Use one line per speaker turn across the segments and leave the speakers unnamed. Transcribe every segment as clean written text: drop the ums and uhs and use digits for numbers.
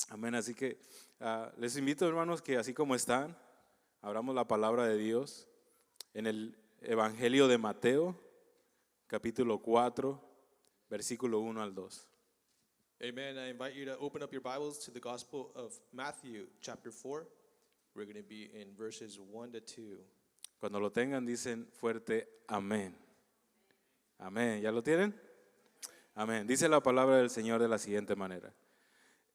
Amén. Así que les invito, hermanos, que así como están, abramos la palabra de Dios en el Evangelio de Mateo, capítulo 4, versículo 1 al 2.
Amen. I invite you to open up your Bibles to the Gospel of Matthew, chapter 4. We're going to be in verses 1 to 2.
Cuando lo tengan, dicen fuerte, amén. Amén. ¿Ya lo tienen? Amén. Dice la palabra del Señor de la siguiente manera.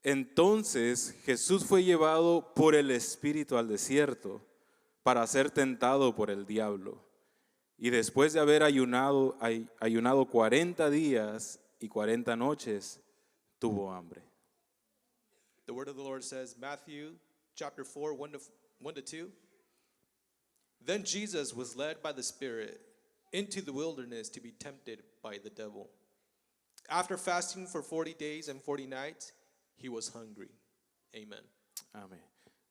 Entonces Jesús fue llevado por el Espíritu al desierto para ser tentado por el diablo. Y después de haber ayunado 40 días y 40 noches, tuvo hambre.
The word of the Lord says, Matthew chapter 4, 1 to 2. Then Jesus was led by the Spirit into the wilderness to be tempted by the devil. After fasting for 40 days and 40 nights, he was hungry. Amen.
Amén.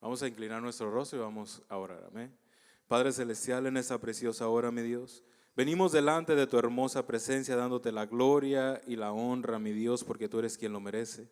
Vamos a inclinar nuestro rostro y vamos a orar. Amén. Padre Celestial, en esta preciosa hora, mi Dios, venimos delante de tu hermosa presencia dándote la gloria y la honra, mi Dios, porque tú eres quien lo merece.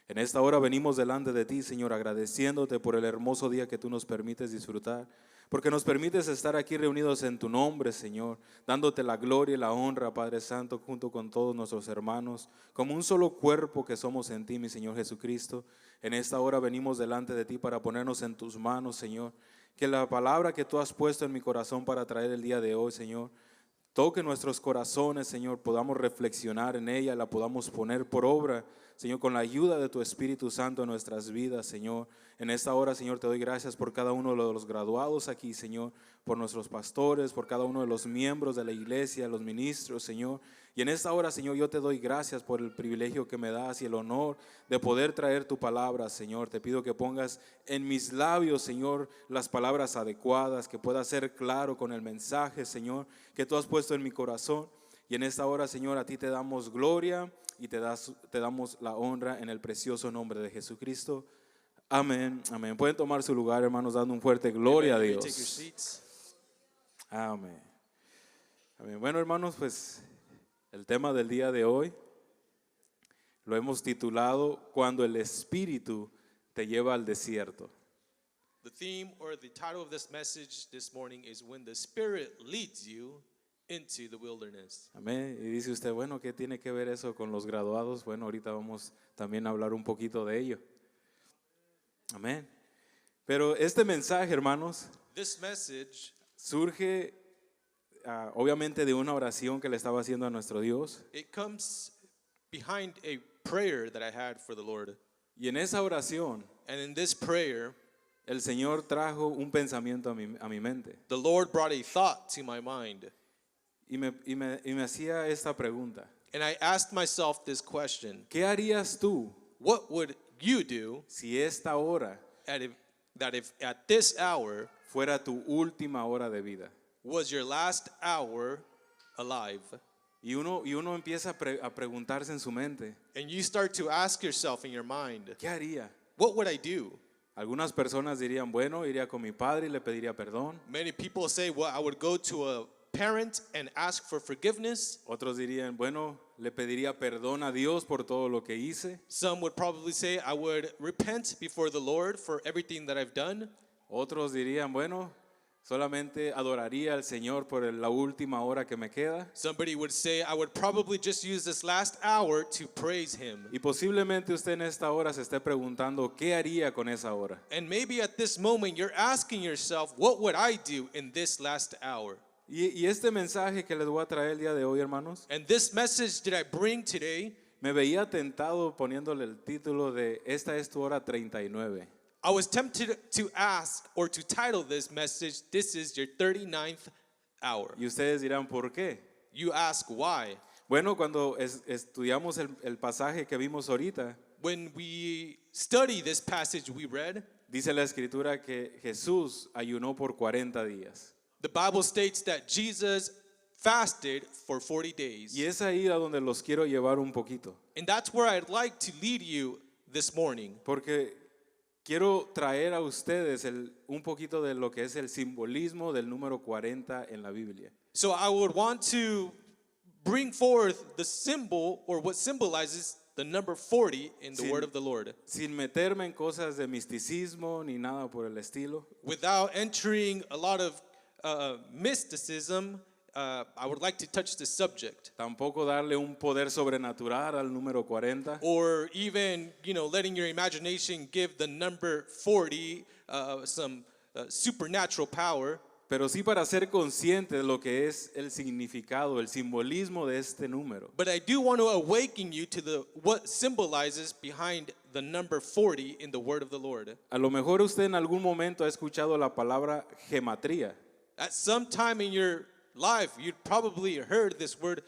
En esta hora venimos delante de ti, Señor, agradeciéndote por el hermoso día que tú nos permites disfrutar, porque nos permites estar aquí reunidos en tu nombre, Señor, dándote la gloria y la honra, Padre Santo, junto con todos nuestros hermanos, como un solo cuerpo que somos en ti, mi Señor Jesucristo. En esta hora venimos delante de ti para ponernos en tus manos, Señor, que la palabra que tú has puesto en mi corazón para traer el día de hoy, Señor, toque nuestros corazones, Señor, podamos reflexionar en ella, la podamos poner por obra, Señor, con la ayuda de tu Espíritu Santo en nuestras vidas, Señor. En esta hora, Señor, te doy gracias por cada uno de los graduados aquí, Señor, por nuestros pastores, por cada uno de los miembros de la iglesia, los ministros, Señor. Y en esta hora, Señor, yo te doy gracias por el privilegio que me das y el honor de poder traer tu palabra, Señor. Te pido que pongas en mis labios, Señor, las palabras adecuadas, que pueda ser claro con el mensaje, Señor, que tú has puesto en mi corazón. Y en esta hora, Señor, a ti te damos gloria y te damos la honra en el precioso nombre de Jesucristo. Amén, amén. Pueden tomar su lugar, hermanos, dando un fuerte gloria a
Amen. You may take your
Dios.
seats.
Amén. Amén. Bueno, hermanos, pues el tema del día de hoy lo hemos titulado Cuando el Espíritu te lleva al desierto.
The theme or the title of this message this morning is When the Spirit Leads You into the Wilderness.
Amén. Y dice usted, bueno, ¿qué tiene que ver eso con los graduados? Bueno, ahorita vamos también a hablar un poquito de ello. Amén. Pero este mensaje, hermanos,
This message,
surge obviamente de una oración que le estaba haciendo a nuestro Dios.
it comes behind a prayer that I had for the Lord.
Y en esa oración,
And in this prayer,
el Señor trajo un pensamiento a mi mente.
the Lord brought a thought to my mind.
Y me hacía esta pregunta.
And I asked myself this question:
¿Qué harías tú
what would you do
si esta hora
if at this hour
fuera tu última hora de vida?
was your last hour alive?
Y uno empieza a preguntarse en su mente,
And you start to ask yourself in your mind,
¿qué haría?
what would I do?
Algunas personas dirían, bueno, iría con mi padre y le pediría perdón.
Many people say, well, I would go to a parent and ask for forgiveness.
Otros dirían, bueno, le pediría perdón a Dios por todo lo que hice.
Some would probably say, I would repent before the Lord for everything that I've done.
Otros dirían, bueno, solamente adoraría al Señor por la última hora que me queda.
Somebody would say, I would probably just use this last hour to praise Him.
Y posiblemente usted en esta hora se esté preguntando, ¿qué haría con esa hora?
And maybe at this moment you're asking yourself, what would I do in this last hour?
Y este mensaje que les voy a traer el día de hoy, hermanos,
And this message that I bring today,
me veía tentado poniéndole el título de Esta es tu hora 39.
I was tempted to ask or to title this message, This is your 39th hour.
Y ustedes dirán, ¿por qué?
You ask why.
Bueno, cuando estudiamos el pasaje que vimos ahorita,
When we study this passage we read,
dice la escritura que Jesús ayunó por 40 días.
the Bible states that Jesus fasted for 40 days.
Y es ahí a donde los quiero llevar un poquito.
And that's where I'd like to lead you this morning.
Porque quiero traer a ustedes un poquito de lo que es el simbolismo del número 40 en la Biblia.
So I would want to bring forth the symbol or what symbolizes the number 40 in the
Sin-
word of the Lord.
Sin meterme en cosas de misticismo ni nada por el estilo,
Without entering a lot of mysticism, I would like to touch the subject.
tampoco darle un poder sobrenatural al número 40,
Or even, letting your imagination give the number 40 some supernatural power.
pero sí para ser consciente de lo que es el significado, el simbolismo de este número.
But I do want to awaken you to what symbolizes behind the number 40 in the word of the Lord.
A lo mejor usted en algún momento ha escuchado la palabra gematría.
At some time in your life, you'd probably heard this word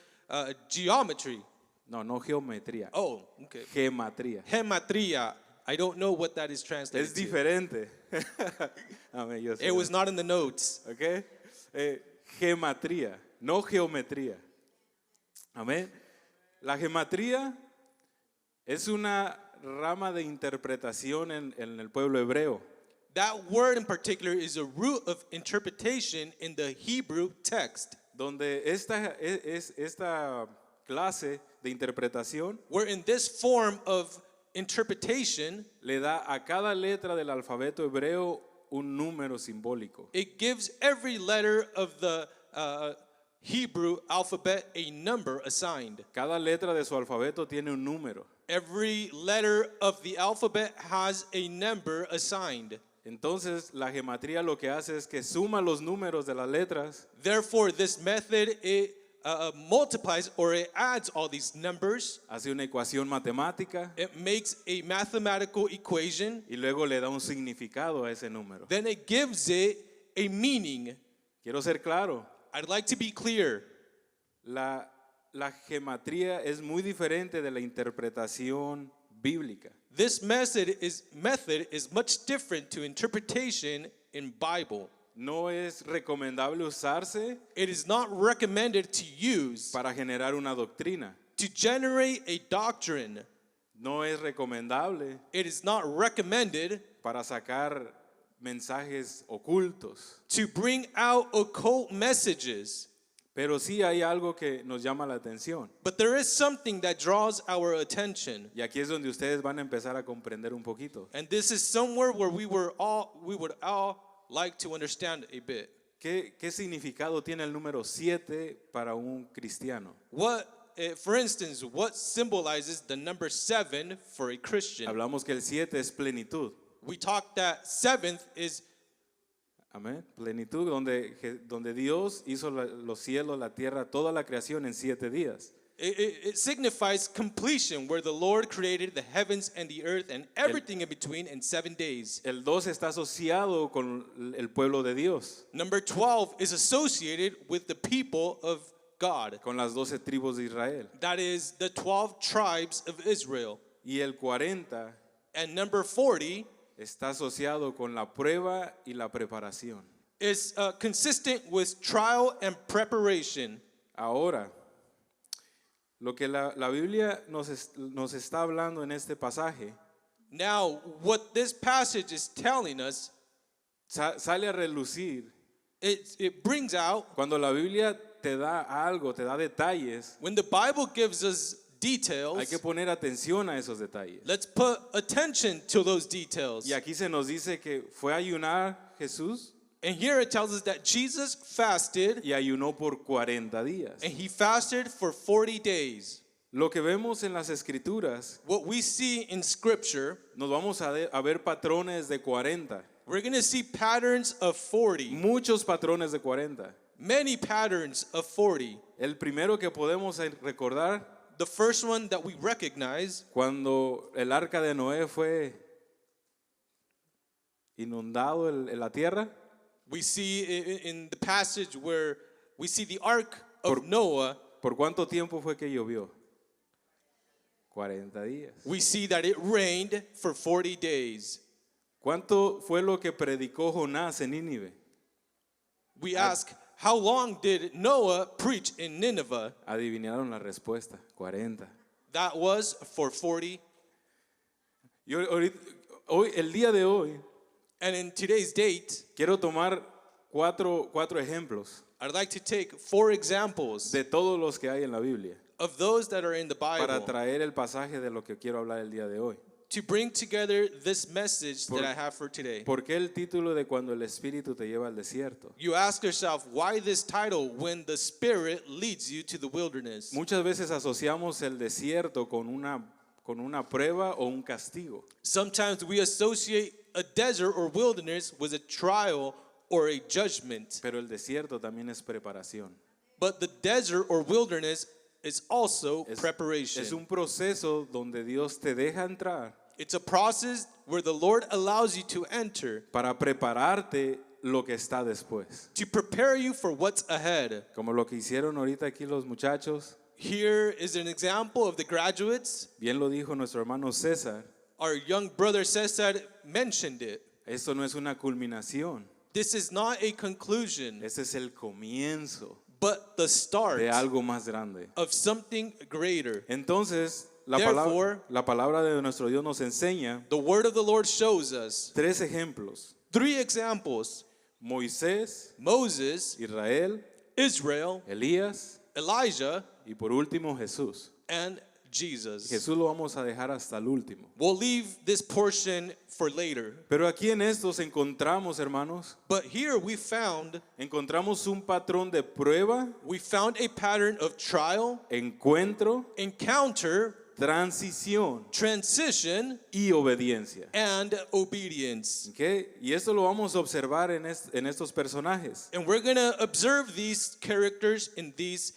geometry.
No, no geometría.
Oh, okay.
Gematría.
Gematria. I don't know what that is translated
Es
to.
diferente. Amén, yo sé.
It was not in the notes.
¿Ok? Gematría, no geometría. Amén. La gematría es una rama de interpretación en el pueblo hebreo.
That word in particular is a root of interpretation in the Hebrew text,
Donde esta clase de interpretación
where in this form of interpretation,
le da a cada letra del alfabeto hebreo un número simbólico.
it gives every letter of the Hebrew alphabet a number assigned.
Cada letra de su alfabeto tiene un número.
Every letter of the alphabet has a number assigned.
Entonces, la gematría lo que hace es que suma los números de las letras
Therefore, this method, it multiplies or it adds all these numbers.
hace una ecuación matemática
It makes a mathematical equation.
y luego le da un significado a ese número.
Then it gives it a meaning.
Quiero ser claro,
I'd like to be clear.
la gematría es muy diferente de la interpretación bíblica.
This method is much different to interpretation in Bible.
No es recomendable usarse
It is not recommended to use
para generar una doctrina.
to generate a doctrine.
No es recomendable
It is not recommended
para sacar mensajes ocultos.
to bring out occult messages.
Pero sí hay algo que nos llama la atención.
But there is something that draws our attention.
Y aquí es donde ustedes van a empezar a comprender un poquito.
And this is somewhere where we would all like to understand a bit.
¿Qué significado tiene el número 7 para un cristiano?
For instance, what symbolizes the number 7 for a Christian?
Hablamos que el 7 es plenitud.
We talked that 7th is
Amén. Plenitud, donde Dios hizo los cielos, la tierra, toda la creación en 7 días.
it signifies completion, where the Lord created the heavens and the earth and everything in between in 7 days.
El 2 está asociado con el pueblo de Dios,
Number 12 is associated with the people of God.
con las 12 tribus de Israel.
That is the 12 tribes of Israel.
Y el 40
And number 40
está asociado con la prueba y la preparación.
is consistent with trial and preparation.
Ahora, lo que la Biblia nos está hablando en este pasaje
Now, what this passage is telling us,
sale a relucir
it brings out,
cuando la Biblia te da algo, te da detalles.
when the Bible gives us details,
Hay que poner atención a esos detalles.
let's put attention to those details.
Y aquí se nos dice que fue a ayunar Jesús
And here it tells us that Jesus fasted,
y ayunó por 40 días.
and he fasted for 40 days.
Lo que vemos en las escrituras,
What we see in Scripture,
nos vamos a ver patrones de 40.
we're going to see patterns of 40,
Muchos patrones de 40.
many patterns of 40.
El primero que podemos recordar,
The first one that we recognize,
cuando el arca de Noé fue inundado la tierra,
we see in the passage where we see the ark of
Por-
Noah,
¿por cuánto tiempo fue que llovió? 40 días.
we see that it rained for 40 days.
¿Cuánto fue lo que predicó Jonás en Nínive?
We ask, how long did Noah preach in Nineveh?
Adivinaron la respuesta, 40.
That was for 40.
El día de hoy,
And in today's date,
quiero tomar cuatro ejemplos
I'd like to take 4 examples
de todos los que hay en la Biblia.
of those that are in the
para
Bible
traer el pasaje de lo que quiero hablar el día de hoy.
to bring together this message
Por-
that I have for today.
¿Por qué el título de Cuando el Espíritu te lleva al desierto?
You ask yourself, why this title when the Spirit leads you to the wilderness?
Muchas veces asociamos el desierto con una prueba o un castigo.
Sometimes we associate a desert or wilderness with a trial or a judgment.
Pero el desierto también es preparación.
But the desert or wilderness is also
Es
preparation.
un proceso donde Dios te deja entrar
It's a process where the Lord allows you to enter
para prepararte lo que está después.
to prepare you for what's ahead.
Como lo que hicieron ahorita aquí los muchachos,
Here is an example of the graduates.
bien lo dijo nuestro hermano César,
Our young brother Cesar mentioned it.
esto no es una culminación,
This is not a conclusion,
ese es el comienzo
but the start
de algo más grande.
of something greater.
Entonces,
Therefore,
la palabra de nuestro Dios nos enseña
The word of the Lord shows us
tres ejemplos:
3 examples:
Moisés,
Moses,
Israel,
Israel,
Elías
Elijah,
y por último Jesús.
and Jesus.
Jesús lo vamos a dejar hasta el último.
We'll leave this portion for later.
Pero aquí en estos encontramos, hermanos,
But here we found
un patrón de prueba,
a pattern of trial,
encuentro,
encounter,
transición
transition,
y obediencia.
and obedience.
¿Ok? Y esto lo vamos a observar en estos personajes.
And we're going to observe these characters in these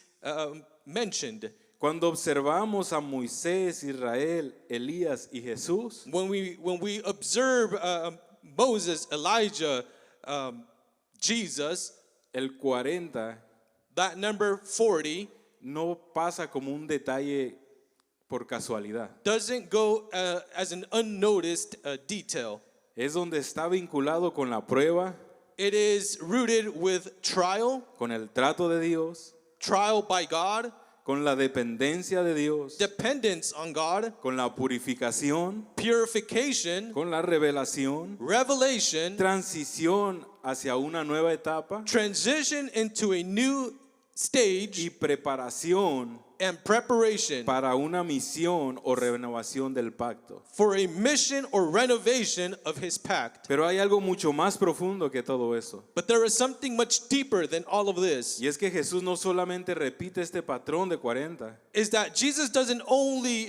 mentioned.
Cuando observamos a Moisés, Israel, Elías y Jesús,
When we observe Moses, Elijah, Jesus,
el 40
that number 40
no pasa como un detalle por casualidad.
doesn't go as an unnoticed detail.
Es donde está vinculado con la prueba,
It is rooted with trial,
con el trato de Dios,
trial by God,
con la dependencia de Dios,
dependence on God,
con la purificación,
purification,
con la revelación,
revelation,
transición hacia una nueva etapa
transition into a new
y
stage,
preparación
and preparation
para una misión o renovación del pacto.
for a mission or renovation of his pact.
Pero hay algo mucho más profundo que todo eso.
But there is something much deeper than all of this.
Y es que Jesús no solamente repite este patrón de 40,
Is that Jesus doesn't only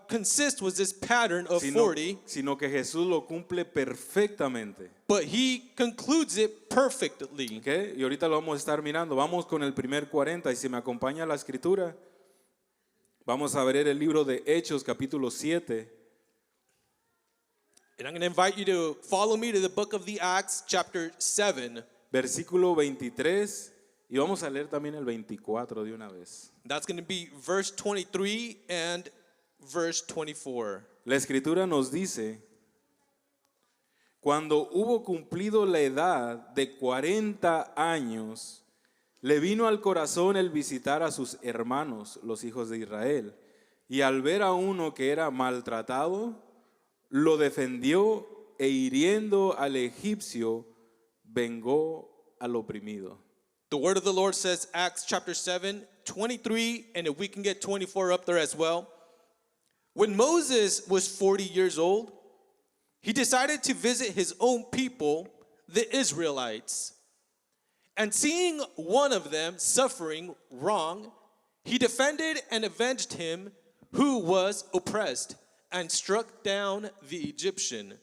consist with this pattern of 40,
sino que Jesús lo cumple perfectamente.
but he concludes it perfectly.
¿Ok? Y ahorita lo vamos a estar mirando. Vamos con el primer 40 y si me acompaña la escritura, vamos a ver el libro de Hechos capítulo 7.
And I'm going to invite you to follow me to the book of the Acts, chapter 7.
Versículo 23 y vamos a leer también el 24 de una vez.
That's going to be verse 23 and verse 24.
La escritura nos dice, cuando hubo cumplido la edad de 40 años, le vino al corazón el visitar a sus hermanos, los hijos de Israel, y al ver a uno que era maltratado, lo defendió e hiriendo al egipcio, vengó al oprimido.
The word of the Lord says, Acts chapter 7, 23, and if we can get 24 up there as well. When Moses was 40 years old, he decided to visit his own people, the Israelites. And seeing one of them suffering wrong, he defended and avenged him who was oppressed and struck down the Egyptian.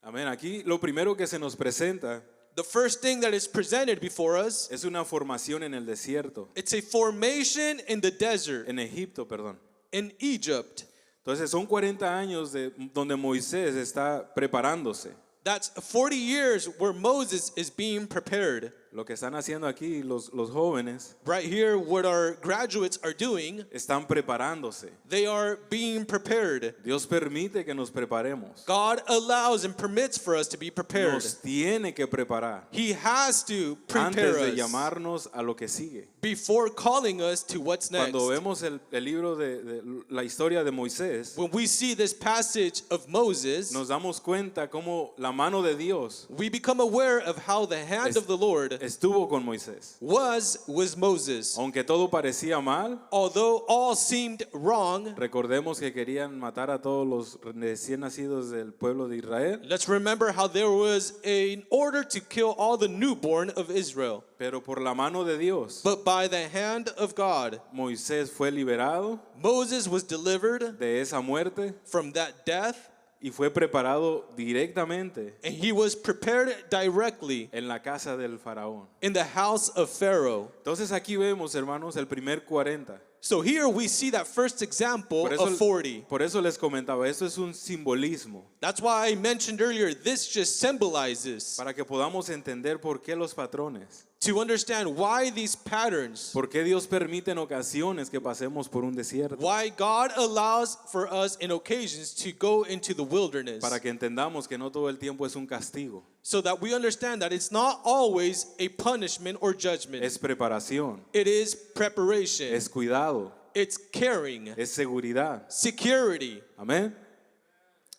Amén. Aquí lo primero que se nos presenta
The first thing that is presented before us,
es una formación en el desierto,
it's a formation in the desert,
en Egipto, perdón.
in Egypt.
Entonces son 40 años donde Moisés está preparándose.
That's 40 years where Moses is being prepared.
Lo que están haciendo aquí los jóvenes
Right here, what our graduates are doing,
están preparándose.
they are being prepared.
Dios permite que nos preparemos.
God allows and permits for us to be prepared.
Nos tiene que preparar
He has to
antes
prepare
de
us
llamarnos a lo que sigue.
before calling us to what's next.
Cuando vemos el libro de la historia de Moisés,
When we see this passage of Moses,
nos damos cuenta cómo la mano de Dios
we become aware of how the hand of the Lord
estuvo con Moisés.
was Moses.
Aunque todo parecía mal,
Although all seemed wrong,
recordemos que querían matar a todos los recién nacidos del pueblo de Israel,
let's remember how there was an order to kill all the newborn of Israel.
pero por la mano de Dios,
But by the hand of God,
Moisés fue liberado
Moses was delivered
de esa muerte
from that death,
y fue preparado directamente
and he was prepared directly
en la casa del faraón.
in the house of Pharaoh.
Entonces aquí vemos, hermanos, el primer 40.
So here we see that first example of 40.
por eso les comentaba, esto es un simbolismo,
That's why I mentioned earlier, this just symbolizes
para que podamos entender por qué los patrones,
to understand why these patterns,
por qué Dios permite en ocasiones que pasemos por un desierto,
why God allows for us in occasions to go into the wilderness,
para que entendamos que no todo el tiempo es un castigo,
so that we understand that it's not always a punishment or judgment.
es preparación,
It is preparation.
es cuidado,
It's caring,
es seguridad.
security.
Amén.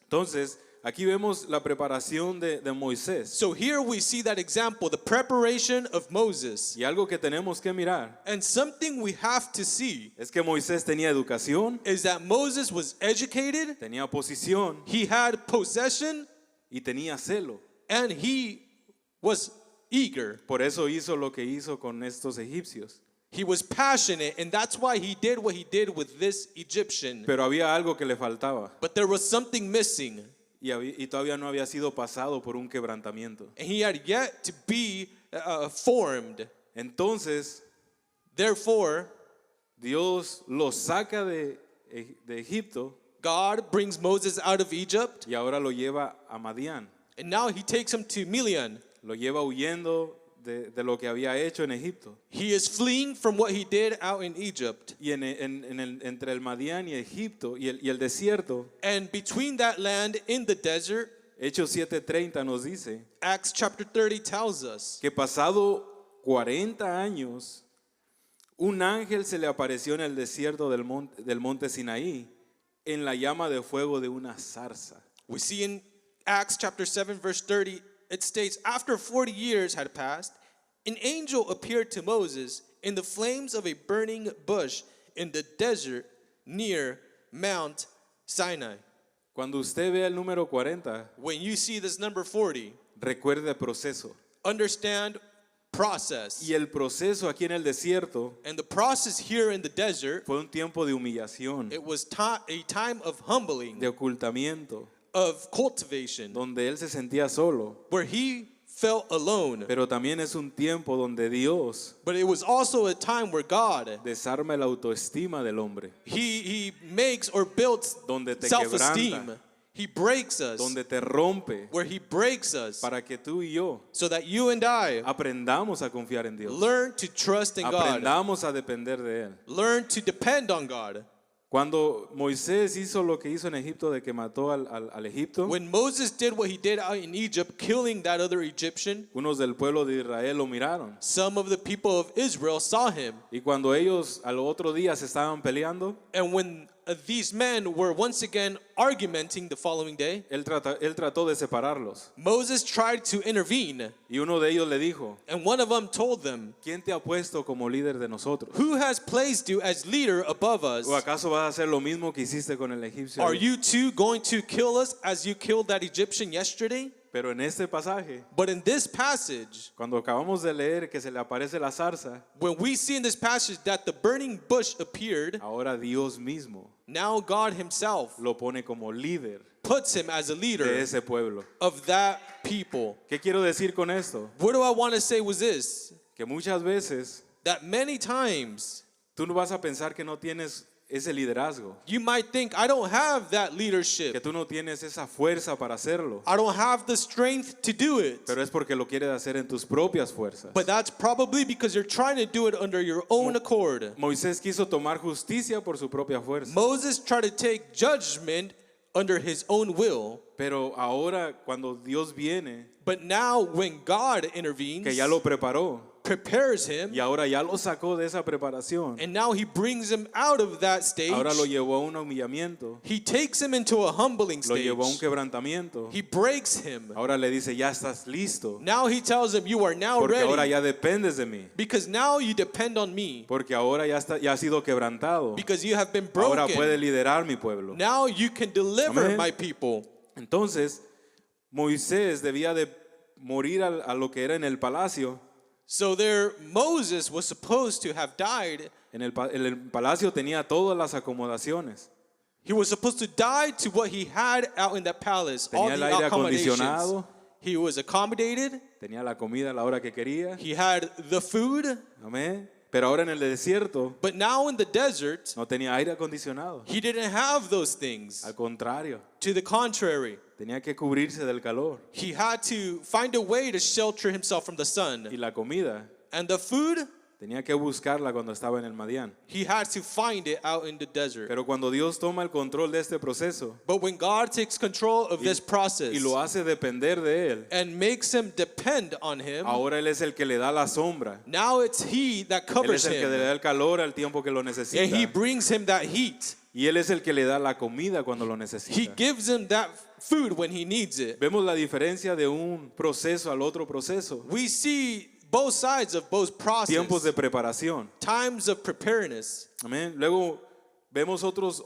Entonces, aquí vemos la preparación de Moisés.
So here we see that example, the preparation of Moses.
Y algo que tenemos que mirar
And something we have to see
es que Moisés tenía educación,
is that Moses was educated,
tenía posición
he had possession,
y tenía celo.
and he was eager.
Por eso hizo lo que hizo con estos egipcios.
He was passionate, and that's why he did what he did with this Egyptian.
Pero había algo que le faltaba
But there was something missing,
y todavía no había sido pasado por un quebrantamiento.
and he had yet to be formed.
Entonces,
Therefore,
Dios lo saca de Egipto
God brings Moses out of Egypt,
y ahora lo lleva a Madián.
and now he takes him to Midian.
Lo lleva huyendo de lo que había hecho en Egipto.
He is fleeing from what he did out in Egypt.
Y entre el Madián y Egipto y el desierto,
And between that land in the desert,
Hechos 7:30 nos dice
Acts chapter 30 tells us
que pasado 40 años, un ángel se le apareció en el desierto del monte Sinaí, en la llama de fuego de una zarza.
We see in Acts chapter 7 verse 30, it states, after 40 years had passed, an angel appeared to Moses in the flames of a burning bush in the desert near Mount Sinai.
Cuando usted vea el número 40,
When you see this number 40,
recuerde el proceso.
understand process.
Y el proceso aquí en el desierto
And the process here in the desert,
fue un tiempo de humillación,
it was a time of humbling,
de ocultamiento,
of cultivation,
donde él se sentía solo.
where he felt alone.
Pero también es un tiempo donde Dios
But it was also a time where God,
desarma la autoestima del hombre,
he makes or builds
donde te
self-esteem.
quebranta,
He breaks us,
donde te rompe,
where he breaks us,
para que tú y yo
so that you and I
aprendamos a confiar en Dios,
learn to trust in God,
aprendamos a depender de Él.
learn to depend on God.
Cuando Moisés hizo lo que hizo en Egipto, de que mató al Egipto,
When Moses did what he did out in Egypt, killing that other Egyptian,
unos del pueblo de Israel lo miraron.
some of the people of Israel saw him.
Y cuando ellos al otro día se estaban peleando,
And when these men were once again argumenting the following day,
él trató de separarlos.
Moses tried to intervene.
Y uno de ellos le dijo,
And one of them told them,
¿quién te ha puesto como líder de nosotros?
who has placed you as leader above us?
¿O acaso vas a hacer lo mismo que hiciste con el egipcio?
Are you too going to kill us as you killed that Egyptian yesterday?
Pero en este pasaje,
But in this passage,
cuando acabamos de leer que se le aparece la zarza,
when we see in this passage that the burning bush appeared,
ahora Dios mismo
now God himself
lo pone como líder
puts him as a
de
leader
ese pueblo.
of that people.
¿Qué quiero decir con esto?
What do I want to say was this?
Que muchas veces
That many times
tú no vas a pensar que no tienes ese liderazgo,
you might think, I don't have that
que
leadership.
tú no tienes esa fuerza para hacerlo,
I don't have the strength to do it.
pero es porque lo quieres hacer en tus propias fuerzas.
But that's probably because you're trying to do it under your own accord.
Moisés quiso tomar justicia por su propia fuerza,
Moses tried to take judgment under his own will.
pero ahora cuando Dios viene,
But now when God intervenes,
que ya lo preparó,
prepares him,
y ahora ya lo sacó de esa preparación.
and now he brings him out of that stage.
Ahora lo llevó a un humillamiento,
He takes him into a humbling
lo
stage.
llevó a un quebrantamiento.
He breaks him.
Ahora le dice, ya estás listo,
Now he tells him, you are now
porque ahora
ready,
ya dependes de mí,
because now you depend on me,
porque ahora ya has sido quebrantado.
because you have been
Ahora puede
broken.
liderar mi pueblo.
Now you can deliver
Amén.
my people.
Entonces, Moisés debía de morir a lo que era en el palacio.
So there, Moses was supposed to have died.
En el palacio tenía todas las acomodaciones.
He was supposed to die to what he had out in the palace, all
Tenía el
the
aire
accommodations.
acondicionado,
He was accommodated.
tenía la comida a la hora que quería.
He had the food.
Amén. Pero ahora en el desierto
But now in the desert,
no tenía aire acondicionado.
he didn't have those things.
Al contrario,
To the contrary,
tenía que cubrirse del calor.
he had to find a way to shelter himself from the
Y
sun.
la comida
And the food,
tenía que buscarla cuando estaba en el Madián.
he had to find it out in the desert.
Pero cuando Dios toma el control de este proceso
But when God takes control of this process
y lo hace depender de Él,
and makes him depend on him,
ahora Él es el que le da la sombra.
now it's he that
Él
covers
es el que le
him.
da el calor al tiempo que lo
And he
necesita.
brings him that heat.
Y Él es el que le da la comida cuando lo
He
necesita.
gives him that food when he needs it.
Vemos la diferencia de un proceso al otro proceso.
We see both sides of both
Tiempos de
processes,
preparación.
times of preparedness.
Amén. Luego vemos otros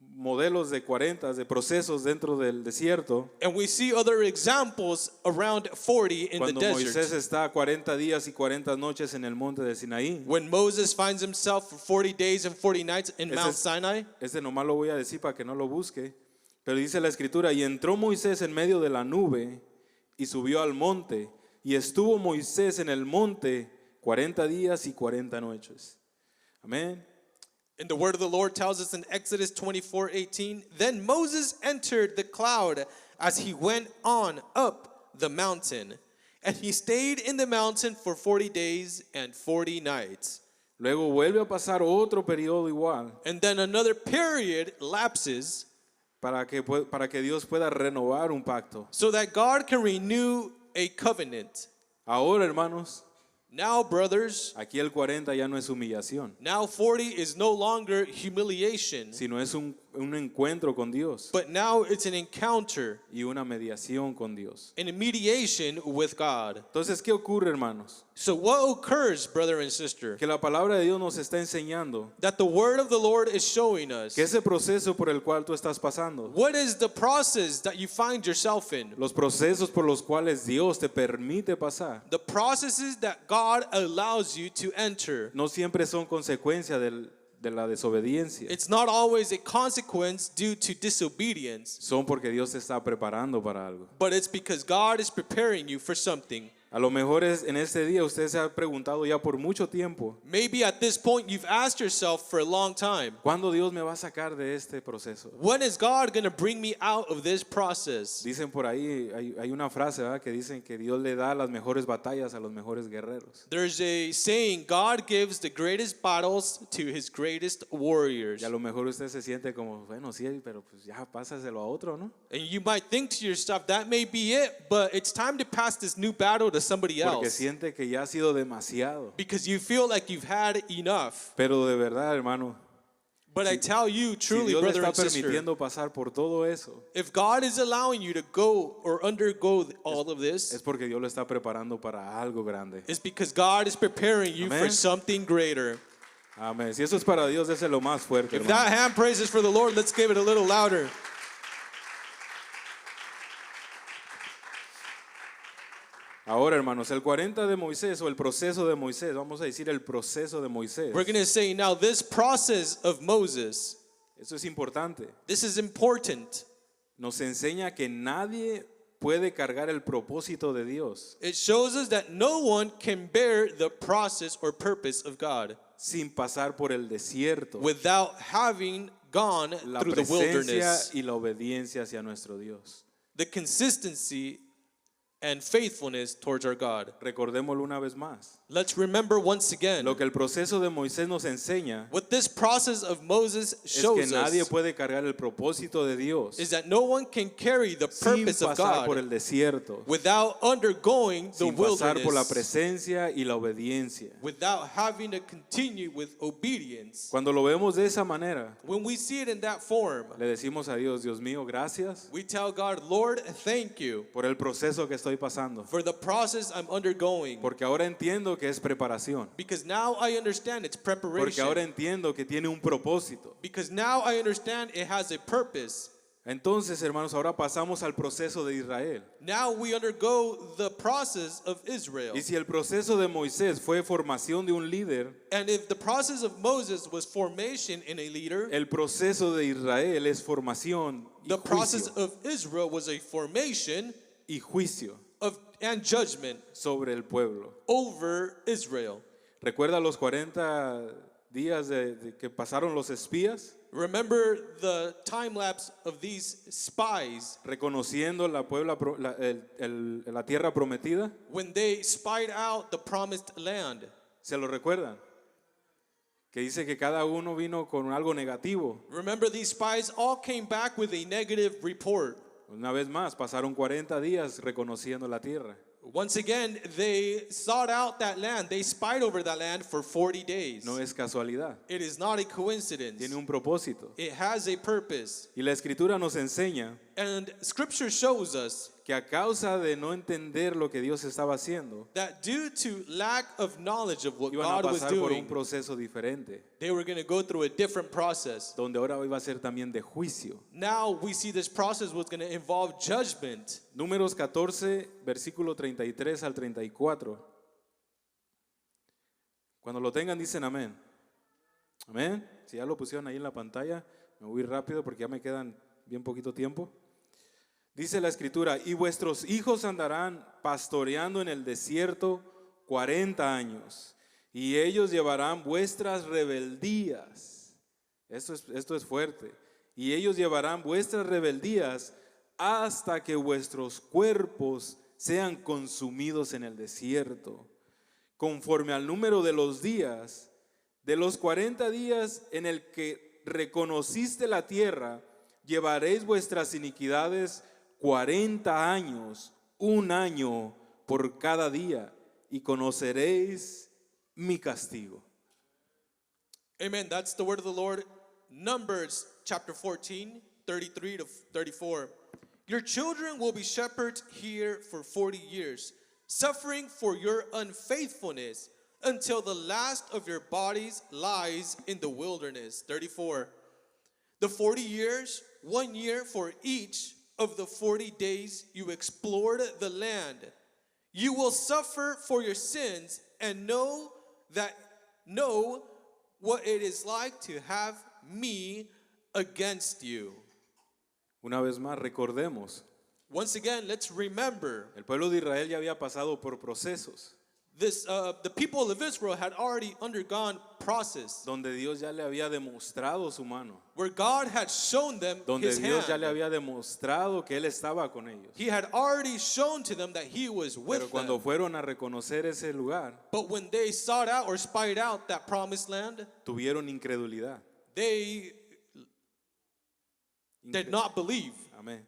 modelos de 40, de procesos dentro del desierto.
And we see other examples around 40 in the
Cuando Moisés
desert.
está 40 días y 40 noches en el monte de Sinaí.
When Moses finds himself for 40 days and 40 nights in
Ese
Mount
es-
Sinai.
Este nomás lo voy a decir para que no lo busque. Pero dice la escritura, y entró Moisés en medio de la nube y subió al monte. Y estuvo Moisés en el monte 40 días y 40 noches. Amén.
And the word of the Lord tells us in Exodus 24:18, then Moses entered the cloud as he went on up the mountain, and he stayed in the mountain for 40 days and 40 nights.
Luego vuelve a pasar otro periodo igual
And then another period lapses
para que Dios pueda renovar un pacto.
so that God can renew a covenant.
Ahora, hermanos,
Now, brothers,
aquí el 40 ya no es humillación,
now 40 is no longer humiliation,
sino es un encuentro con Dios
but now it's an encounter
y una mediación con Dios.
and a mediation with God.
Entonces, ¿qué ocurre, hermanos?
So what occurs, brother and sister?
Que la palabra de Dios nos está enseñando
That the word of the Lord is showing us.
que ese proceso por el cual tú estás pasando,
What is the process that you find yourself in?
los procesos por los cuales Dios te permite pasar,
The processes that God allows you to enter.
no siempre son consecuencia de la desobediencia,
It's not always a consequence due to disobedience,
son porque Dios te está preparando para algo.
but it's because God is preparing you for something.
A lo mejor en este día usted se ha preguntado ya por mucho tiempo,
Maybe at this point you've asked yourself for a long time,
¿cuándo Dios me va a sacar de este proceso?
when is God going to bring me out of this process?
Dicen por ahí, hay una frase, ¿verdad?, que dicen que Dios le da las mejores batallas a los mejores guerreros.
There's a saying, God gives the greatest battles to his greatest warriors.
Y a lo mejor usted se siente como, bueno, sí, pero pues ya pásaselo a otro, ¿no?
And you might think to yourself, that may be it, but it's time to pass this new battle to somebody
Porque
else.
siente que ya ha sido demasiado.
Because you feel like you've had enough.
Pero de verdad, hermano,
But I tell you,
si
truly,
Dios le
brother
está
and sister,
permitiendo pasar por todo eso,
if God is allowing you to go or undergo all of
es
this,
porque Dios lo está preparando para algo grande.
it's because God is preparing you for
Amen.
something greater.
Amén. Si eso es para Dios, déselo más fuerte,
If
hermano.
that hand praises for the Lord, let's give it a little louder.
Ahora, hermanos, el 40 de Moisés o el proceso de Moisés, vamos a decir el proceso de Moisés.
We're going to say now this process of Moses,
Eso es importante.
this is important.
Nos enseña que nadie puede cargar el propósito de Dios
It shows us that no one can bear the process or purpose of God
sin pasar por el desierto,
without having gone
la
through the
presencia
wilderness.
y la obediencia hacia nuestro Dios.
The consistency and faithfulness towards our God.
Recordémoslo una vez más.
Let's remember once again
Lo que el proceso de Moisés nos enseña
what this process of Moses
es que
shows
nadie
us
puede cargar el propósito de Dios
is that no one can carry the
sin
purpose of
pasar por
God
el desierto,
without undergoing the
sin pasar por la
wilderness,
presencia y la obediencia.
without having to continue with obedience.
Cuando lo vemos de esa manera,
When we see it in that form,
le decimos a Dios, Dios mío, gracias
we tell God, Lord, thank you
por el proceso que estoy pasando,
for the process I'm undergoing.
porque ahora entiendo que es preparación,
Because now I understand its
porque
preparation.
ahora entiendo que tiene un propósito.
Because now I understand it has a purpose.
Entonces, hermanos, ahora pasamos al proceso de Israel.
Now we undergo the process of Israel.
Y si el proceso de Moisés fue formación de un líder,
And if the process of Moses was formation in a leader,
el proceso de Israel es formación y
the process
juicio,
of Israel was a formation
y juicio
and judgment
sobre el pueblo.
over Israel.
¿Recuerda los 40 días de que pasaron los espías?
Remember the time lapse of these spies
Reconociendo la tierra prometida.
when they spied out the promised land.
¿Se lo recuerdan? Que dice que cada uno vino con algo negativo.
Remember, these spies all came back with a negative report.
Una vez más, pasaron 40 días reconociendo la tierra.
Once again, they sought out that land. They spied over that land for 40 days.
No es casualidad.
It is not a coincidence.
Tiene un propósito.
It has a purpose.
Y la escritura nos enseña
And scripture shows us
que a causa de no entender lo que Dios estaba haciendo,
that due to lack of knowledge of what
iban a
God was
pasar por un
doing,
proceso diferente,
they were going to go through a different process.
donde ahora iba a ser también de juicio.
Now we see this process was going to involve judgment.
Números 14, versículo 33 al 34. Cuando lo tengan dicen amén. Amén. Si ya lo pusieron ahí en la pantalla, me voy rápido porque ya me quedan bien poquito tiempo. Dice la escritura, y vuestros hijos andarán pastoreando en el desierto 40 años, y ellos llevarán vuestras rebeldías. Esto es fuerte. Y ellos llevarán vuestras rebeldías hasta que vuestros cuerpos sean consumidos en el desierto, conforme al número de los días, de los 40 días en el que reconociste la tierra, llevaréis vuestras iniquidades 40 años, un año por cada día, y conoceréis mi castigo.
Amen. That's the word of the Lord. Numbers chapter 14, 33 to 34. Your children will be shepherds here for 40 years, suffering for your unfaithfulness until the last of your bodies lies in the wilderness. 34. The 40 years, 1 year for each of the 40 days you explored the land. You will suffer for your sins and know what it is like to have me against you.
Una vez más, recordemos,
Once again, let's remember
el pueblo de Israel ya había pasado por procesos
this. The people of Israel had already undergone process
donde Dios ya le había demostrado su mano,
where God had shown them
donde
His
Dios ya
hand.
le había demostrado que Él estaba con ellos.
He had already shown to them that He was
Pero
with
cuando
them.
fueron a reconocer ese lugar,
But when they sought out or spied out that promised land,
tuvieron incredulidad.
they did not believe.
Amén.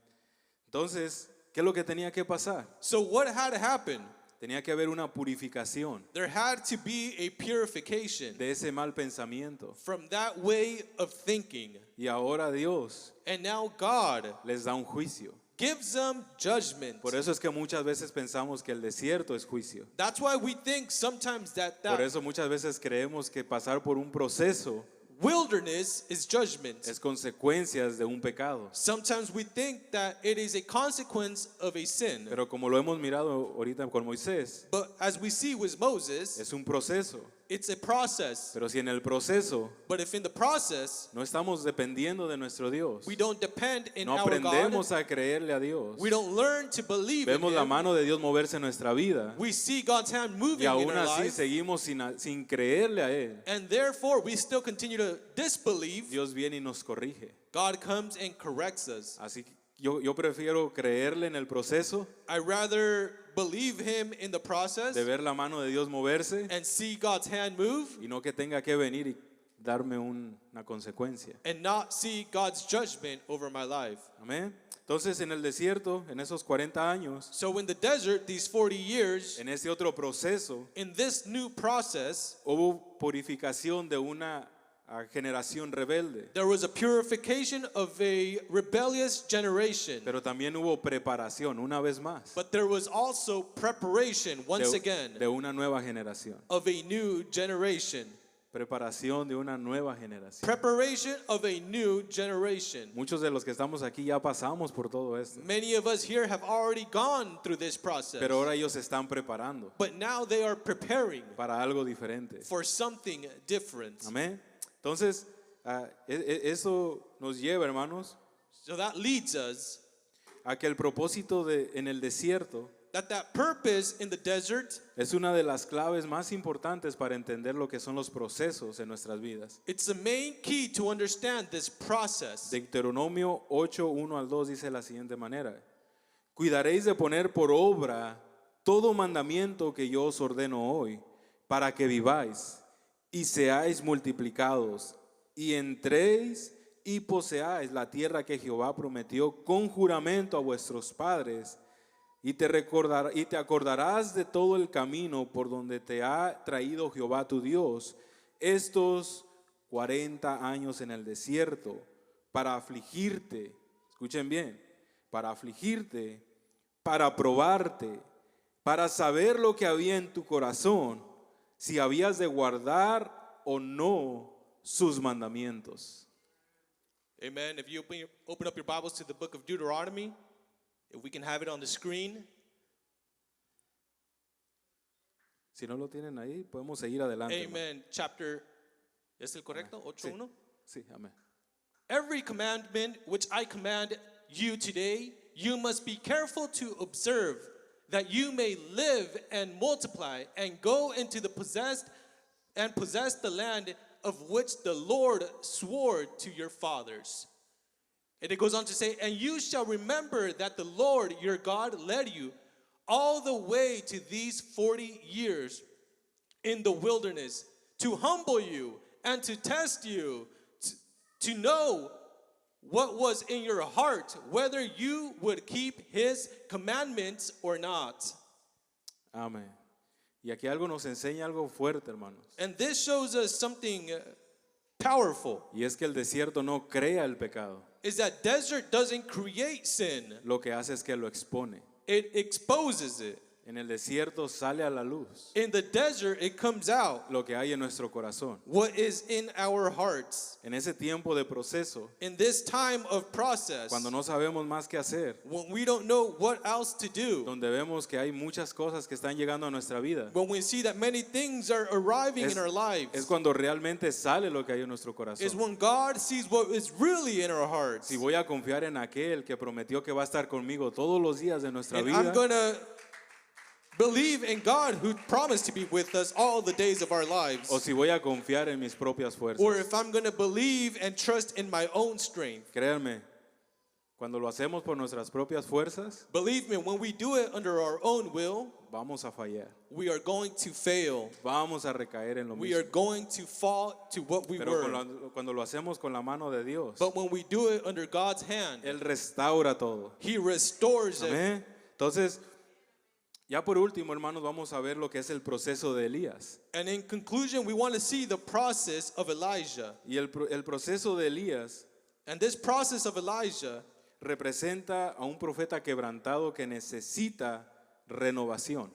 Entonces, ¿qué es lo que tenía que pasar?
So what had to happen?
Tenía que haber una purificación
There had to be a purification
de ese mal pensamiento.
from that way of thinking.
Y ahora Dios
And now God
les da un juicio.
gives them judgment.
Por eso es que muchas veces pensamos que el desierto es juicio.
That's why we think sometimes that
Por eso muchas veces creemos que pasar por un proceso
wilderness is judgment.
es consecuencias de un pecado.
Sometimes we think that it is a consequence of a sin.
Pero como lo hemos mirado ahorita con Moisés,
But as we see with Moses,
es un proceso.
it's a process.
Pero si en el proceso
But if in the process
no estamos dependiendo de nuestro Dios,
we don't depend in
no
our God,
aprendemos a creerle a Dios,
we don't learn to believe in
vemos la
Him,
mano de Dios moverse en nuestra vida
we see God's hand
y
moving in
aún
our
así
life,
seguimos sin creerle a Él,
and therefore we still continue to disbelieve.
Dios viene y nos corrige.
God comes and corrects us.
Así Yo prefiero creerle en el proceso,
I rather believe him in the process
de ver la mano de Dios moverse
and see God's hand move
y no que tenga que venir y darme una consecuencia.
and not see God's judgment over my life.
Amén. Entonces en el desierto, en esos 40 años,
So in the desert, these 40 years,
en ese otro proceso,
in this new process,
hubo purificación de una generación rebelde,
there was a purification of a rebellious generation.
pero también hubo preparación, una vez más,
But there was also preparation, once again,
de una nueva generación.
of a new generation.
Preparación de una nueva generación.
Preparation of a new generation.
Muchos de los que estamos aquí ya pasamos por todo esto,
Many of us here have already gone through this process.
pero ahora ellos se están preparando
But now they are preparing
para algo diferente.
for something different.
Amén. Entonces, eso nos lleva, hermanos,
So that leads us
a que el propósito en el desierto
that purpose in the desert,
es una de las claves más importantes para entender lo que son los procesos en nuestras vidas.
it's the main key to understand this process.
Deuteronomio 8, 1 al 2 dice de la siguiente manera: Cuidaréis de poner por obra todo mandamiento que yo os ordeno hoy, para que viváis y seáis multiplicados, y entréis y poseáis la tierra que Jehová prometió con juramento a vuestros padres, y te acordarás de todo el camino por donde te ha traído Jehová tu Dios estos 40 años en el desierto, para afligirte, escuchen bien, para afligirte, para probarte, para saber lo que había en tu corazón, si habías de guardar o no sus mandamientos.
Amen. If you open up your Bibles to the book of Deuteronomy, if we can have it on the screen.
Si no lo tienen ahí, podemos seguir adelante.
Amen. Chapter, ¿es el correcto? 8:1.
Sí, amén.
Every commandment which I command you today, you must be careful to observe, that you may live and multiply and go into the possess the land of which the Lord swore to your fathers. And it goes on to say, and you shall remember that the Lord your God led you all the way to these 40 years in the wilderness to humble you and to test you, to know what was in your heart, whether you would keep his commandments or not.
Amén. Y aquí algo nos enseña algo fuerte, hermanos.
And this shows us something powerful,
Y es que el desierto no crea el pecado.
is that desert doesn't create sin,
Lo que hace es que lo expone.
it exposes it.
En el desierto sale a la luz
In the desert, it comes out
lo que hay en nuestro corazón.
what is in our hearts.
En ese tiempo de proceso,
In this time of process,
cuando no sabemos más qué hacer,
when we don't know what else to do,
donde vemos que hay muchas cosas que están llegando a nuestra vida,
when we see that many things are arriving in our lives,
es cuando realmente sale lo que hay en nuestro
is
corazón.
when God sees what is really in our hearts.
Si voy a confiar en aquel que prometió que va a estar conmigo todos los días de nuestra
And
vida,
I'm going to believe in God who promised to be with us all the days of our lives.
o si voy a confiar en mis propias fuerzas.
Or if I'm going to believe and trust in my own strength.
Créanme, cuando lo hacemos por nuestras propias fuerzas,
Believe me, when we do it under our own will,
vamos a fallar.
we are going to fail.
Vamos a recaer en lo
We
mismo.
are going to fall to what we
Pero
were.
cuando lo hacemos con la mano de Dios,
But when we do it under God's hand,
Él restaura todo.
He restores it.
Amén. Entonces, ya por último, hermanos, vamos a ver lo que es el proceso de Elías.
And in conclusion, we want to see the process of Elijah.
Y el proceso de Elías
And this process of Elijah
representa a un profeta quebrantado que necesita renovación.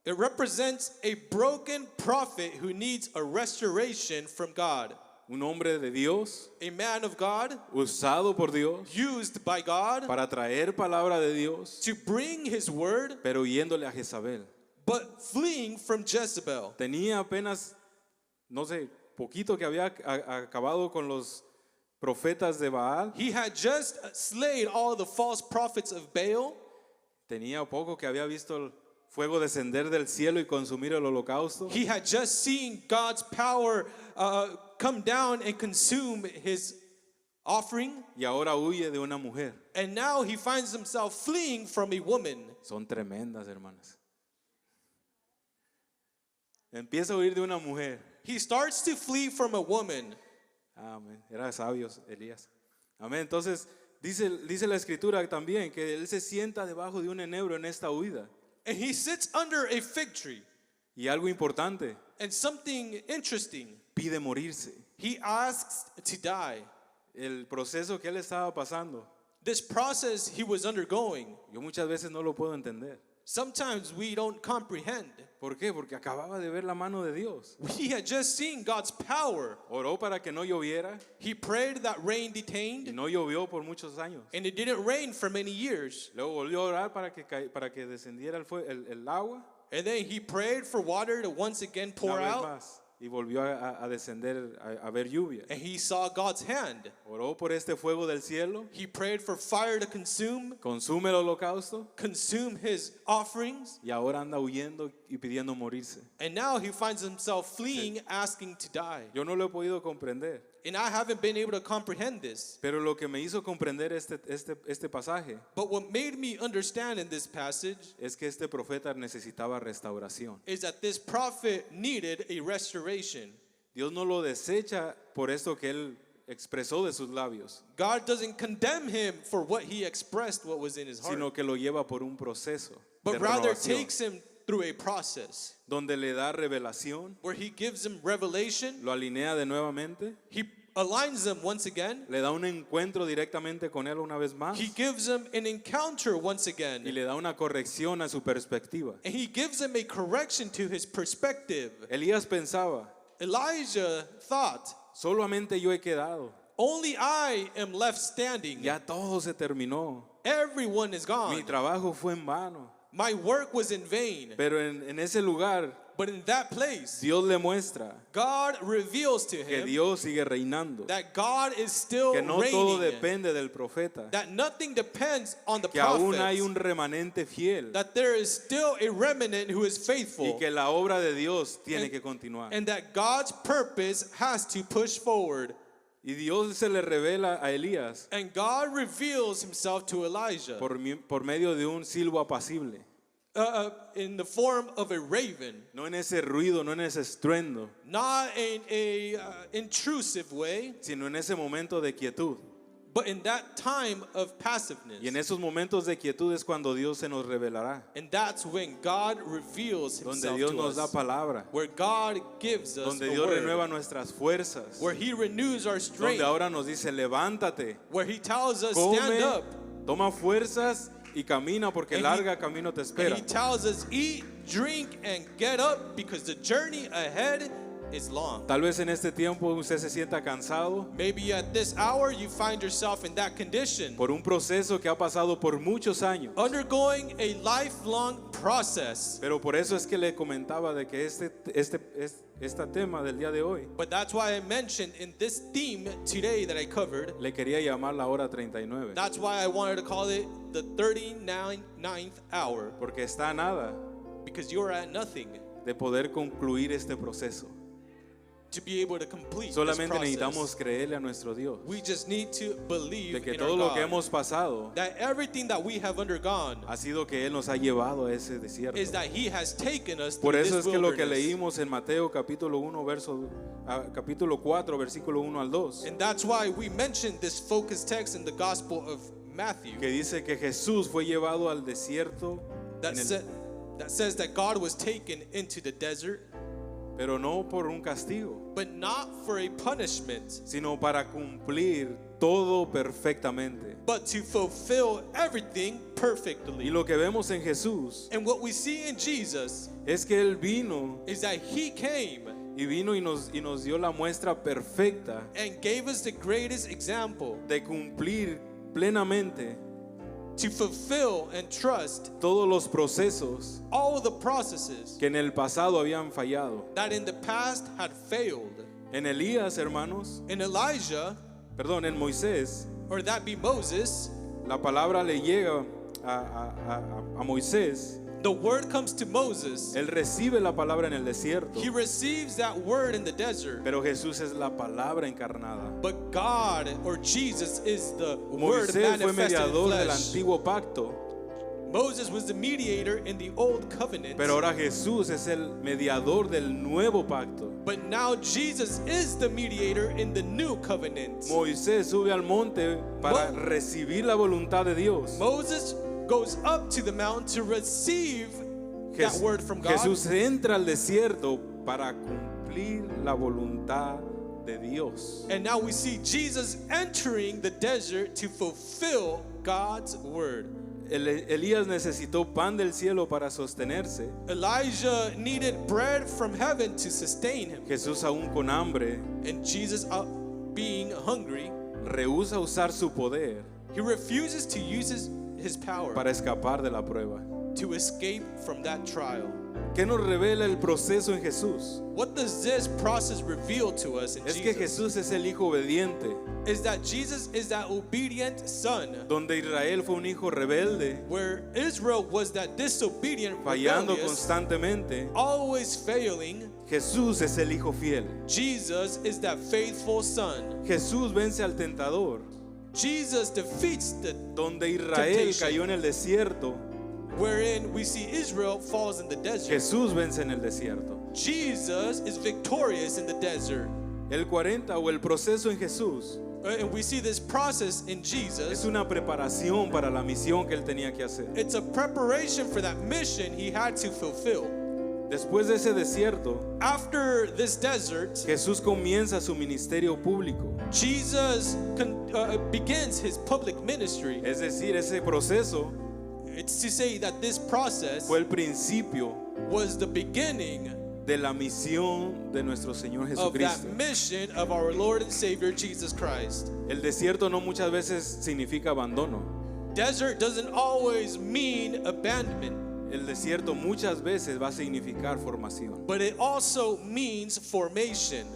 it represents a broken prophet who needs a restoration from God.
Un hombre de Dios,
A man of God,
usado por Dios
used by God
para traer palabra de Dios,
to bring his word,
pero yéndole a Jezabel.
but fleeing from Jezebel.
Tenía apenas, no sé, poquito que había acabado con los profetas de Baal.
He had just slayed all the false prophets of Baal.
Tenía poco que había visto el fuego descender del cielo y consumir el holocausto.
He had just seen God's power come down and consume his offering,
y ahora huye de una mujer.
and now he finds himself fleeing from a woman.
Son tremendas, hermanas. Empieza a huir de una mujer.
He starts to flee from a woman.
Amén. Era sabio Elías. Amén. Entonces, dice la escritura también que él se sienta debajo de un enebro en esta huida.
And he sits under a fig tree.
Y algo importante,
And something interesting,
pide morirse.
he asks to die.
El proceso que él estaba pasando,
This process he was undergoing,
yo muchas veces no lo puedo entender.
sometimes we don't comprehend.
¿Por qué? Porque acababa de ver la mano de Dios.
He had just seen God's power.
Oró para que no lloviera
He prayed that rain
y
detained,
no llovió por muchos años.
and it didn't rain for many years.
Luego volvió a orar para que descendiera el agua
And then he prayed for water to once again
una
pour
vez
out,
más y volvió a descender, a ver lluvia.
and he saw God's hand.
Oró por este fuego del cielo,
He prayed for fire to consume
consume el holocausto
his offerings,
y ahora anda huyendo y pidiendo morirse.
and now he finds himself fleeing, asking to die.
Yo no lo he podido comprender,
And I haven't been able to comprehend this.
pero lo que me hizo comprender este pasaje
But what made me understand in this passage
es que este profeta necesitaba restauración.
is that this prophet needed a restoration.
Dios no lo desecha por esto que él expresó de sus labios,
God doesn't condemn him for what he expressed, what was in his heart,
sino que lo lleva por un proceso de
but rather
renovación,
takes him through a process
donde le da revelación,
where he gives him revelation,
lo alinea de nuevamente,
he aligns them once again,
le da un encuentro directamente con él una vez más
he gives them an encounter once
y
again,
le da una corrección a su perspectiva.
and he gives him a correction to his perspective.
Elías pensaba,
Elijah thought,
solamente yo he quedado,
only I am left standing.
ya todo se terminó,
Everyone is
mi
gone.
trabajo fue en vano.
My work was in vain.
Pero en ese lugar
But in that place,
Dios le muestra
God reveals to
que
him
Dios sigue reinando,
that God is still
que no todo
reigning,
depende del profeta,
that nothing depends on the
que aún hay
prophet,
un remanente fiel
that there is still a remnant who is
y
faithful,
que la obra de Dios tiene
And-
que continuar.
and that God's purpose has to push forward.
Y Dios se le revela a Elías
And God reveals himself to Elijah
por medio de un silbo apacible,
in the form of a raven,
no en ese ruido, no en ese estruendo,
not in a intrusive way,
sino en ese momento de quietud.
but in that time of passiveness.
Y en esos momentos de quietud es cuando Dios se nos revelará,
And that's when God reveals
donde
himself
Dios
to
nos da
us,
palabra,
where God gives us
donde
a
Dios
word,
renueva nuestras fuerzas,
where he renews our
donde
strength,
ahora nos dice, levántate,
where he tells us stand
come,
up,
toma fuerzas y camina porque
And
larga camino te
and
espera.
he tells us eat, drink, and get up because the journey ahead is long.
Tal vez en este tiempo usted se sienta cansado
Maybe at this hour you find yourself in that condition,
por un proceso que ha pasado por muchos años.
undergoing a lifelong process.
Pero por eso es que le comentaba de que este tema del día de hoy
But that's why I mentioned in this theme today that I covered,
le quería llamar la hora 39,
that's why I wanted to call it the 39th hour,
porque está a nada
because you're at nothing
de poder concluir este proceso.
to be able to complete this
Solamente
process.
necesitamos creerle a nuestro Dios
We just need to believe
de que
in our
todo lo que
God,
hemos pasado
that everything that we have undergone
ha sido que Él nos ha llevado a ese desierto.
is that He has taken us
Por
through
eso
this
es que lo que
wilderness.
leímos en Mateo capítulo 4 versículo 1 al 2,
And that's why we mentioned this focus text in the Gospel of Matthew
que dice que Jesús fue llevado al desierto,
that, that says that God was taken into the desert,
pero no por un castigo,
but not for a punishment,
sino para cumplir todo perfectamente.
but to fulfill everything
Y
perfectly.
lo que vemos en Jesús
And what we see in Jesus
es que Él vino
is that He came
y nos dio la muestra perfecta
and gave us the greatest example
de cumplir plenamente
to fulfill and trust
todos los procesos
all of the processes
que en el pasado habían fallado.
that in the past had failed.
En Elías, hermanos,
In Elijah,
en Moisés,
or that be Moses,
la palabra le llega a Moisés,
the word comes to Moses.
él recibe la palabra en el desierto,
He receives that word in the desert.
pero Jesús es la palabra encarnada.
But God or Jesus is the word
Moisés fue
manifested in
mediador del
flesh.
antiguo pacto,
Moses was the mediator in the old covenant.
pero ahora Jesús es el mediador del nuevo pacto.
But now Jesus is the mediator in the new covenant.
Moisés sube al monte para
Mo-
recibir la voluntad de Dios.
Moses goes up to the mountain to receive that word from God.
Jesús entra al desierto para cumplir la voluntad de Dios.
And now we see Jesus entering the desert to fulfill God's word.
Elías necesitó pan del cielo para sostenerse.
Elijah needed bread from heaven to sustain him.
Jesús, aún con hambre,
And Jesus, being hungry,
rehúsa usar su poder
he refuses to use his power
para escapar de la prueba.
to escape from that trial.
¿Qué nos revela el proceso en Jesús?
What does this process reveal to us in
Es que
Jesus?
Jesús es el hijo obediente,
Is that Jesus is that obedient son,
donde Israel fue un hijo rebelde,
where Israel was that disobedient,
fallando
rebellious,
constantemente.
always failing.
Jesús es el hijo fiel.
Jesus is that faithful son.
Jesús vence al tentador,
Jesus defeats the
donde Israel
Temptation.
cayó en el desierto.
wherein we see Israel falls in the desert.
Jesús vence en el desierto.
Jesus is victorious in the desert.
El 40 o el proceso en Jesús
And we see this process in
es
Jesus.
una preparación para la misión que él tenía que hacer.
It's a preparation for that mission he had to fulfill.
Después de ese desierto,
After this desert,
Jesús comienza su ministerio público.
Jesus begins his public ministry.
Es decir, ese proceso
It's to say that this process
fue el principio
was the beginning
de la misión de nuestro Señor
of that
Jesucristo.
mission of our Lord and Savior Jesus Christ.
El desierto no muchas veces significa abandono.
Desert doesn't always mean abandonment,
El desierto muchas veces va a significar formación.
but it also means formation.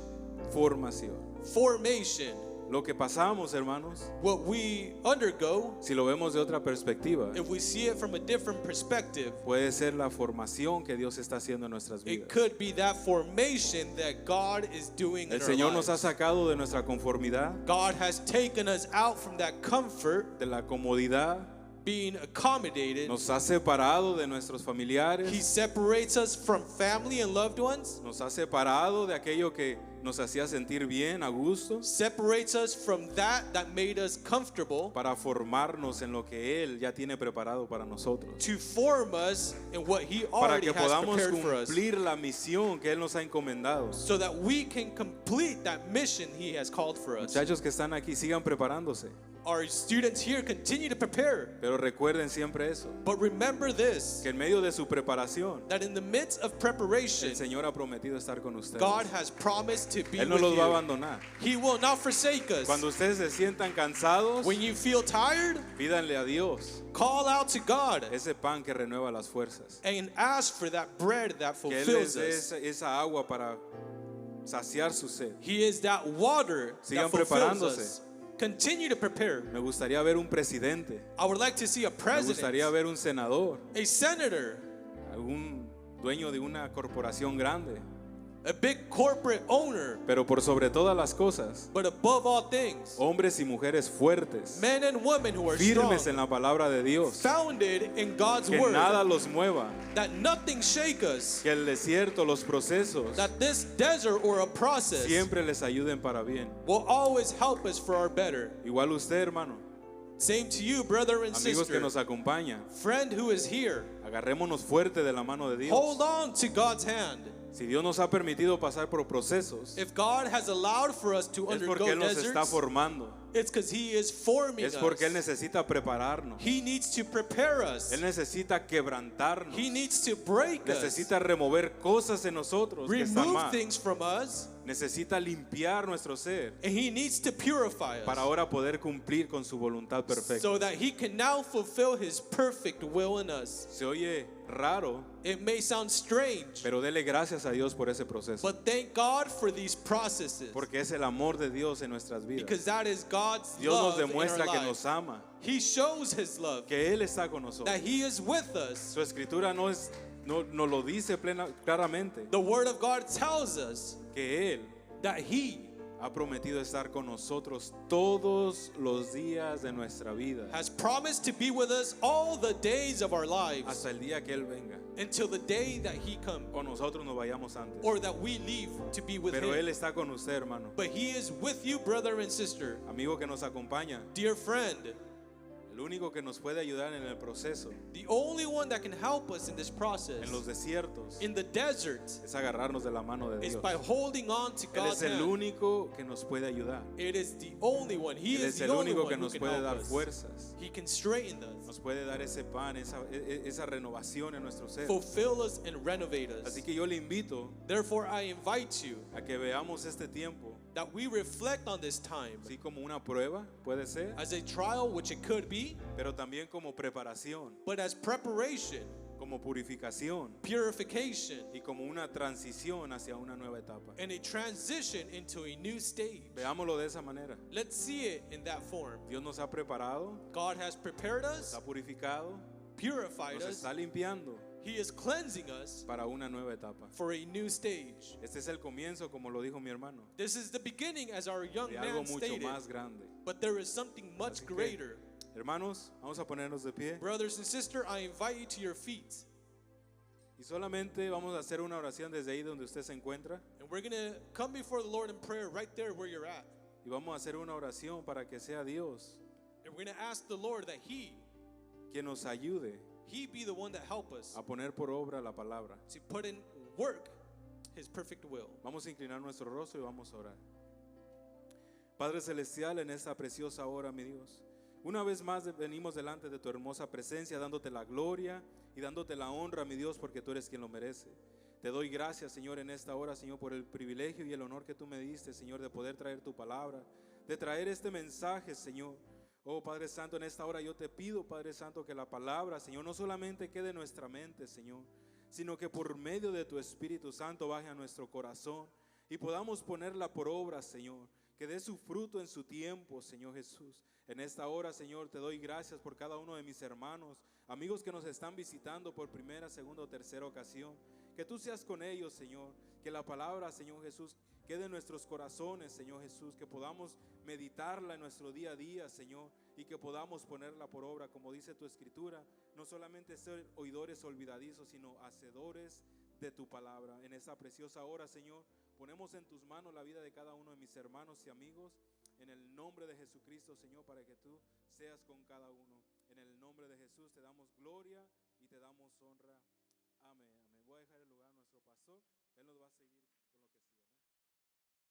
Formación.
Formation.
Lo que pasamos, hermanos,
What we undergo,
si lo vemos de otra perspectiva,
if we see it from a different perspective,
puede ser la formación que Dios está haciendo en nuestras
it
vidas.
could be that formation that God is doing in
El
our
Señor nos ha
lives.
sacado de nuestra conformidad,
God has taken us out from that comfort,
de la comodidad,
being accommodated.
nos ha separado de nuestros
He
familiares,
separates us from family and loved ones,
nos ha separado de aquello que nos hacía sentir bien, a gusto,
separates us from that made us comfortable,
para formarnos en lo que Él ya tiene preparado para nosotros.
to form us in what He
Para
already
que
has
podamos
prepared for us,
cumplir la misión que Él nos ha encomendado.
so that we can complete that mission He has called for us.
Muchachos que están aquí, sigan preparándose,
Our students here continue to prepare,
pero recuerden siempre eso,
but remember this,
que en medio de su preparación,
that in the midst of
el
preparation,
Señor ha prometido estar con ustedes.
God has promised to be
Él no
with
los va a
you.
abandonar.
He will not forsake us.
Cuando ustedes se sientan cansados,
When you feel tired,
pídanle a Dios
call out to God
ese pan que renueva las fuerzas.
and ask for that bread that
Que Él
fulfills
les dé
us.
esa agua para saciar su sed.
He is that water
Sigan
that fulfills
preparándose.
us. Continue to prepare.
Me gustaría ver un presidente,
I would like to see a
me
president,
gustaría ver un senador,
a senator,
algún dueño de una corporación grande,
a big corporate owner,
pero por sobre todas las cosas,
but above all things,
hombres y mujeres fuertes,
men and women who are
firmes
strong,
en la palabra de Dios,
founded in God's
que
word,
nada los mueva,
that nothing shake us,
que el desierto, los procesos,
that this desert or a process
siempre les ayuden para bien.
will always help us for our better.
Igual usted, hermano,
Same to you, brother and
amigos que
sister,
nos acompañan,
friend who is here.
agarrémonos fuerte de la mano de Dios.
Hold on to God's hand.
Si Dios nos ha permitido pasar por procesos,
If God has allowed for us to
es
undergo
porque Él nos está
deserts,
formando,
it's because He is forming
es porque Él
us.
necesita prepararnos,
He needs to prepare us.
Él necesita quebrantarnos,
He needs to break us,
necesita remover cosas en nosotros que están
remove
mal,
things from us,
necesita limpiar nuestro ser
and He needs to purify
para
us
ahora poder cumplir con su voluntad perfecta.
so that He can now fulfill His perfect will in us.
Se oye raro,
It may sound strange,
pero dele gracias a Dios por ese proceso,
but thank God for these processes,
porque es el amor de Dios en nuestras vidas.
because that is God's
Dios nos
love in our
demuestra que
lives.
nos ama,
He shows His love,
que Él está con nosotros.
that He is with us.
Su escritura no lo dice claramente,
The Word of God tells us
que Él
that He
ha prometido estar con nosotros todos los días de nuestra vida,
has promised to be with us all the days of our lives
hasta el día que Él venga,
until the day that He comes,
o nosotros nos vayamos antes.
or that we leave to be with
Pero Él
Him.
está con usted, hermano,
But He is with you, brother and sister,
amigo que nos acompaña.
dear friend.
El único que nos puede ayudar en el proceso,
The only one that can help us in this process,
en los desiertos,
in the desert,
es agarrarnos de la mano de
is
Dios.
by holding on to
Él
God's
es el
hand.
único que nos puede ayudar.
It is the only one. He
Él
is
es
the
el
only
único
one
que
who
nos
can
puede
help
dar
us.
fuerzas,
He can straighten us,
nos puede dar ese pan, esa renovación en nuestro ser.
fulfill us, and renovate us.
Así que yo le invito
Therefore, I invite you
a que veamos este tiempo,
that we reflect on this time
así como una prueba, puede ser,
as a trial, which it could be,
pero también como preparación,
but as preparation,
como purificación
purification,
y como una transición hacia una nueva etapa.
and a transition into a new stage.
Veámoslo de esa manera.
Let's see it in that form.
Dios nos ha preparado,
God has prepared
nos
us,
ha purificado,
purified
nos
us.
está limpiando
He is cleansing us
para una nueva etapa.
for a new stage.
Este es el comienzo, como lo dijo mi hermano,
This is the beginning, as our young
de algo
man
mucho
stated,
más grande.
but there is something much
Así que,
greater.
hermanos, vamos a ponernos de pie
Brothers and sisters, I invite you to your feet,
y solamente vamos a hacer una oración desde ahí donde usted se encuentra,
and we're going to come before the Lord in prayer right there where you're at.
y vamos a hacer una oración para que sea Dios
And we're going to ask the Lord that He
quien nos ayude
be the one that help us
a poner por obra la palabra.
to put in work His perfect will.
Vamos a inclinar nuestro rostro y vamos a orar. Padre Celestial, en esta preciosa hora, mi Dios, una vez más venimos delante de tu hermosa presencia, dándote la gloria y dándote la honra, mi Dios, porque tú eres quien lo merece. Te doy gracias, Señor, en esta hora, Señor, por el privilegio y el honor que tú me diste, Señor, de poder traer tu palabra, de traer este mensaje, Señor. Oh Padre Santo, en esta hora yo te pido, Padre Santo, que la palabra, Señor, no solamente quede en nuestra mente, Señor, sino que por medio de tu Espíritu Santo baje a nuestro corazón y podamos ponerla por obra, Señor, que dé su fruto en su tiempo, Señor Jesús. En esta hora, Señor, te doy gracias por cada uno de mis hermanos, amigos que nos están visitando por primera, segunda o tercera ocasión. Que tú seas con ellos, Señor, que la palabra, Señor Jesús, quede en nuestros corazones, Señor Jesús, que podamos meditarla en nuestro día a día, Señor, y que podamos ponerla por obra, como dice tu escritura, no solamente ser oidores olvidadizos, sino hacedores de tu palabra. En esta preciosa hora, Señor, ponemos en tus manos la vida de cada uno de mis hermanos y amigos, en el nombre de Jesucristo, Señor, para que tú seas con cada uno. En el nombre de Jesús te damos gloria y te damos honra. Amén. Amén. Voy a dejar el lugar a nuestro pastor, él nos va a seguir.